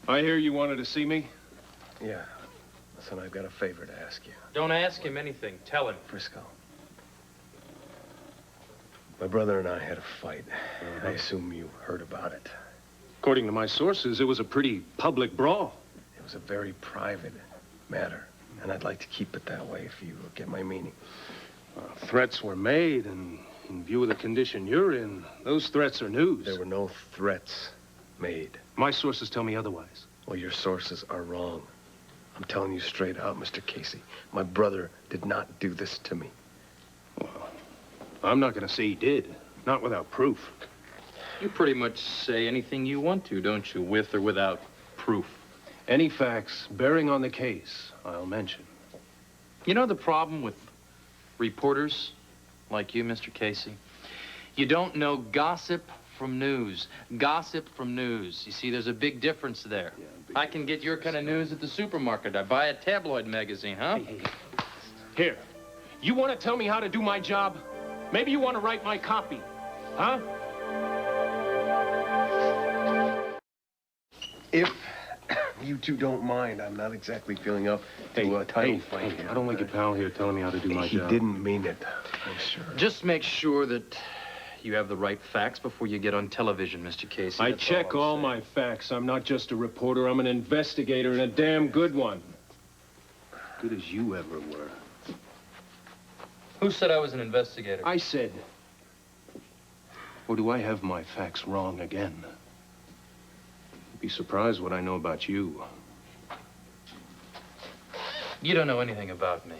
I hear you wanted to see me? Yeah. Listen, I've got a favor to ask you. Don't ask him anything. Tell him. Frisco. My brother and I had a fight. I assume you heard about it. According to my sources, it was a pretty public brawl. It was a very private matter, and I'd like to keep it that way if you get my meaning. Threats were made, and in view of the condition you're in, those threats are news. There were no threats made. My sources tell me otherwise. Well, your sources are wrong. I'm telling you straight out, Mr. Casey. My brother did not do this to me. Well, I'm not going to say he did. Not without proof. You pretty much say anything you want to, don't you? With or without proof. Any facts bearing on the case, I'll mention. You know the problem with reporters like you, Mr. Casey? You don't know gossip from news. Gossip from news. You see, there's a big difference there. Yeah, I can get your kind of news at the supermarket. I buy a tabloid magazine, huh? Hey. Here. You want to tell me how to do my job? Maybe you want to write my copy, huh? If you two don't mind, I'm not exactly feeling up to a title fight here. I don't like your pal here telling me how to do my job. He didn't mean it, I'm sure. Just make sure that you have the right facts before you get on television, Mr. Casey. I check all my facts. I'm not just a reporter. I'm an investigator, and a damn good one. Good as you ever were. Who said I was an investigator? I said. Or do I have my facts wrong again? You'd be surprised what I know about you. You don't know anything about me.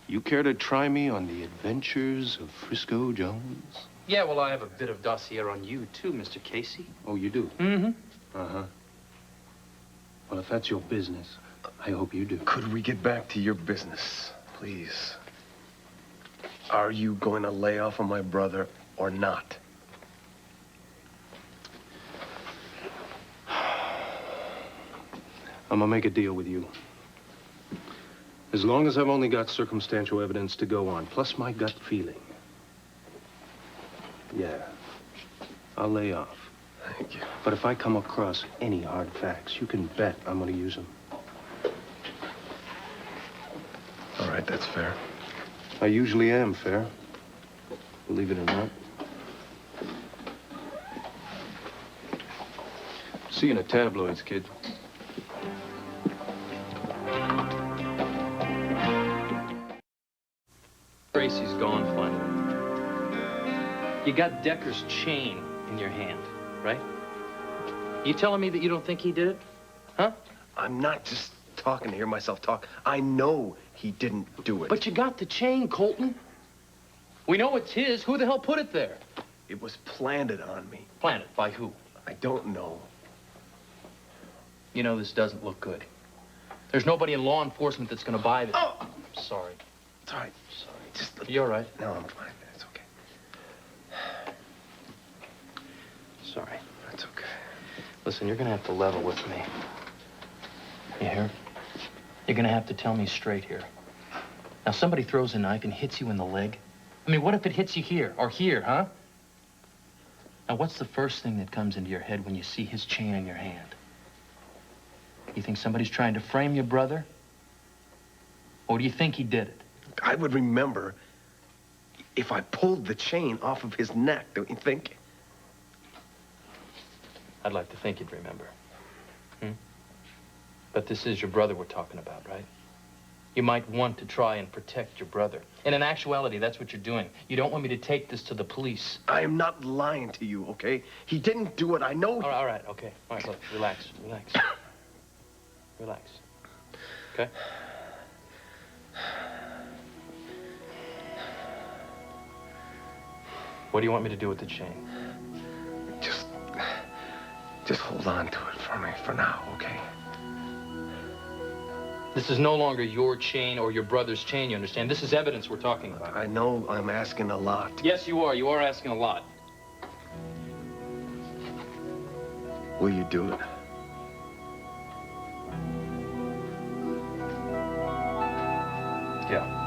You care to try me on the adventures of Frisco Jones? Yeah, well, I have a bit of dossier on you, too, Mr. Casey. Oh, you do? Mm-hmm. Uh-huh. Well, if that's your business, I hope you do. Could we get back to your business, please? Are you going to lay off on my brother or not? I'm gonna make a deal with you. As long as I've only got circumstantial evidence to go on, plus my gut feeling. Yeah, I'll lay off. Thank you. But if I come across any hard facts, you can bet I'm gonna use them. All right, that's fair. I usually am fair, believe it or not. See you in the tabloids, kid. Tracy's gone finally. You got Decker's chain in your hand, right? You telling me that you don't think he did it? Huh? I'm not just talking to hear myself talk. I know he didn't do it. But you got the chain, Colton. We know it's his. Who the hell put it there? It was planted on me. Planted by who? I don't know. You know, this doesn't look good. There's nobody in law enforcement that's gonna buy this. Oh! I'm sorry. It's all right. Sorry. Just... You all right? No, I'm fine. It's okay. Sorry. That's okay. Listen, you're gonna have to level with me. You hear? You're gonna have to tell me straight here. Now, somebody throws a knife and hits you in the leg. I mean, what if it hits you here or here, huh? Now, what's the first thing that comes into your head when you see his chain in your hand? You think somebody's trying to frame your brother? Or do you think he did it? I would remember if I pulled the chain off of his neck, don't you think? I'd like to think you'd remember. But this is your brother we're talking about, right? You might want to try and protect your brother. And in actuality, that's what you're doing. You don't want me to take this to the police. I am not lying to you, okay? He didn't do it. I know. All right, okay. All right, look, relax. Relax. Okay? What do you want me to do with the chain? Just hold on to it for me for now, okay? This is no longer your chain or your brother's chain, you understand? This is evidence we're talking about. I know I'm asking a lot. Yes, you are. You are asking a lot. Will you do it? Yeah.